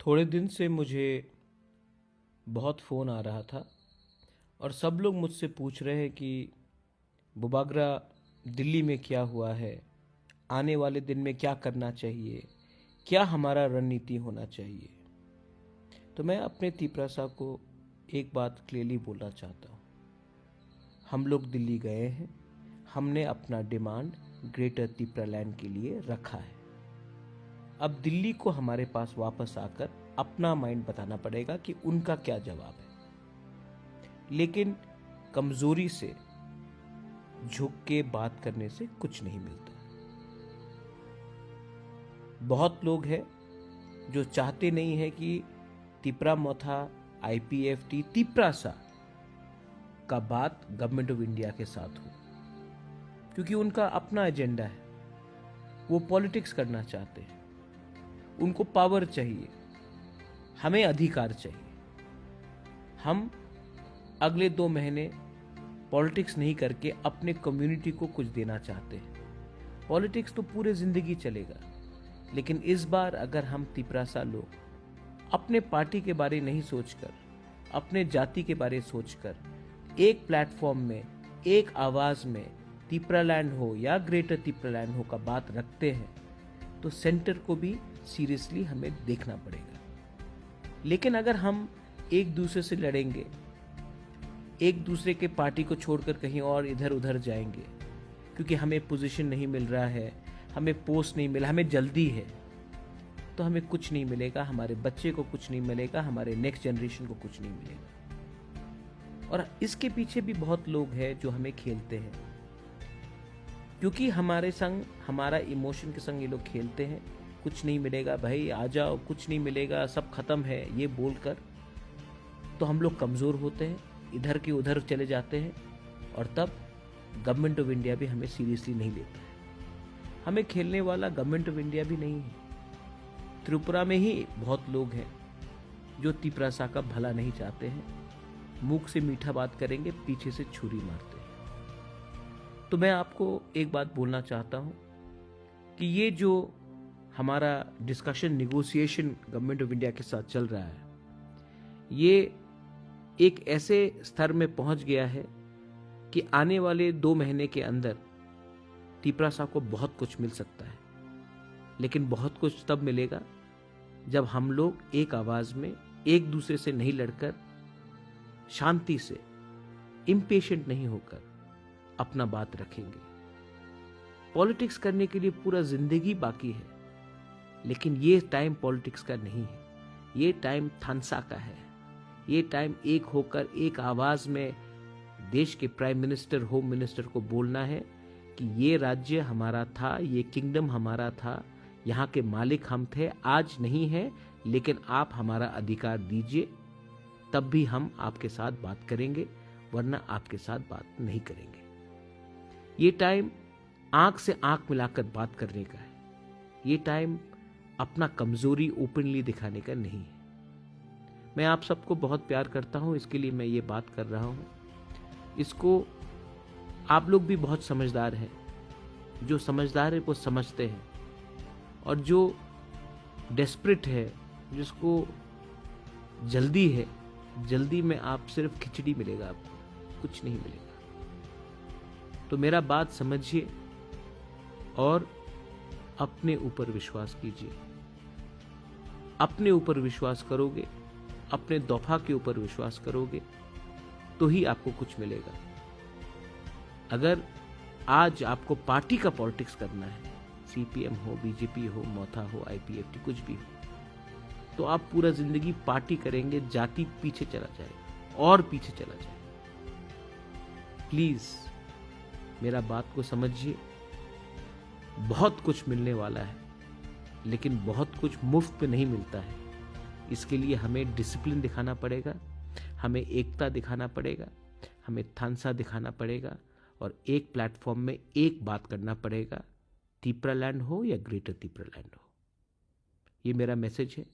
थोड़े दिन से मुझे बहुत फ़ोन आ रहा था और सब लोग मुझसे पूछ रहे हैं कि बुबागरा दिल्ली में क्या हुआ है, आने वाले दिन में क्या करना चाहिए, क्या हमारा रणनीति होना चाहिए। तो मैं अपने तीपरासा को एक बात क्लियरली बोलना चाहता हूँ। हम लोग दिल्ली गए हैं, हमने अपना डिमांड ग्रेटर तिपरालैंड के लिए रखा है। अब दिल्ली को हमारे पास वापस आकर अपना माइंड बताना पड़ेगा कि उनका क्या जवाब है। लेकिन कमजोरी से झुक के बात करने से कुछ नहीं मिलता। बहुत लोग हैं जो चाहते नहीं है कि तिपरा मोथा IPFT तिपरासा का बात गवर्नमेंट ऑफ इंडिया के साथ हो, क्योंकि उनका अपना एजेंडा है। वो पॉलिटिक्स करना चाहते हैं, उनको पावर चाहिए, हमें अधिकार चाहिए। हम अगले 2 महीने पॉलिटिक्स नहीं करके अपने कम्युनिटी को कुछ देना चाहते हैं। पॉलिटिक्स तो पूरे जिंदगी चलेगा, लेकिन इस बार अगर हम तिपरासा लोग अपने पार्टी के बारे नहीं सोचकर, अपने जाति के बारे सोचकर एक प्लेटफॉर्म में, एक आवाज में तिपरालैंड हो या ग्रेटर तिपरालैंड हो का बात रखते हैं, तो सेंटर को भी सीरियसली हमें देखना पड़ेगा। लेकिन अगर हम एक दूसरे से लड़ेंगे, एक दूसरे के पार्टी को छोड़कर कहीं और इधर उधर जाएंगे, क्योंकि हमें पोजीशन नहीं मिल रहा है, हमें पोस्ट नहीं मिला, हमें जल्दी है, तो हमें कुछ नहीं मिलेगा, हमारे बच्चे को कुछ नहीं मिलेगा, हमारे नेक्स्ट जनरेशन को कुछ नहीं मिलेगा। और इसके पीछे भी बहुत लोग हैं जो हमें खेलते हैं, क्योंकि हमारे संग, हमारा इमोशन के संग ये लोग खेलते हैं। कुछ नहीं मिलेगा भाई, आ जाओ, कुछ नहीं मिलेगा, सब खत्म है, ये बोलकर तो हम लोग कमज़ोर होते हैं, इधर के उधर चले जाते हैं, और तब गवर्नमेंट ऑफ इंडिया भी हमें सीरियसली नहीं लेता है। हमें खेलने वाला गवर्नमेंट ऑफ इंडिया भी नहीं है। त्रिपुरा में ही बहुत लोग हैं जो तिपरासा का भला नहीं चाहते हैं, मुख से मीठा बात करेंगे, पीछे से छुरी मारते हैं। तो मैं आपको एक बात बोलना चाहता हूं कि ये जो हमारा discussion, negotiation government of India के साथ चल रहा है, ये एक ऐसे स्तर में पहुंच गया है कि आने वाले 2 महीने के अंदर तिपरासा को बहुत कुछ मिल सकता है। लेकिन बहुत कुछ तब मिलेगा जब हम लोग एक आवाज में, एक दूसरे से नहीं लड़कर, शांति से, इम्पेशेंट नहीं होकर अपना बात रखेंगे। पॉलिटिक्स करने के लिए पूरा जिंदगी बाकी है, लेकिन ये टाइम पॉलिटिक्स का नहीं है, ये टाइम थानसा का है। ये टाइम एक होकर, एक आवाज में देश के प्राइम मिनिस्टर, होम मिनिस्टर को बोलना है कि ये राज्य हमारा था, ये किंगडम हमारा था, यहाँ के मालिक हम थे, आज नहीं है, लेकिन आप हमारा अधिकार दीजिए, तब भी हम आपके साथ बात करेंगे, वरना आपके साथ बात नहीं करेंगे। ये टाइम आंख से आंख मिलाकर बात करने का है। ये टाइम अपना कमजोरी ओपनली दिखाने का नहीं है। मैं आप सबको बहुत प्यार करता हूं, इसके लिए मैं ये बात कर रहा हूं। इसको आप लोग भी बहुत समझदार हैं। जो समझदार है वो समझते हैं, और जो डेस्परेट है, जिसको जल्दी है, जल्दी में आप सिर्फ खिचड़ी मिलेगा, आपको कुछ नहीं मिलेगा। तो मेरा बात समझिए और अपने ऊपर विश्वास कीजिए। अपने ऊपर विश्वास करोगे, अपने दौफा के ऊपर विश्वास करोगे, तो ही आपको कुछ मिलेगा। अगर आज आपको पार्टी का पॉलिटिक्स करना है, CPM हो, BJP हो, मोथा हो, IPFT, कुछ भी हो, तो आप पूरा जिंदगी पार्टी करेंगे, जाति पीछे चला जाएगा और पीछे चला जाएगा। प्लीज मेरा बात को समझिए। बहुत कुछ मिलने वाला है, लेकिन बहुत कुछ मुफ्त पे नहीं मिलता है। इसके लिए हमें डिसिप्लिन दिखाना पड़ेगा, हमें एकता दिखाना पड़ेगा, हमें थानसा दिखाना पड़ेगा, और एक प्लेटफॉर्म में एक बात करना पड़ेगा, तिपरालैंड हो या ग्रेटर तिपरालैंड हो। ये मेरा मैसेज है।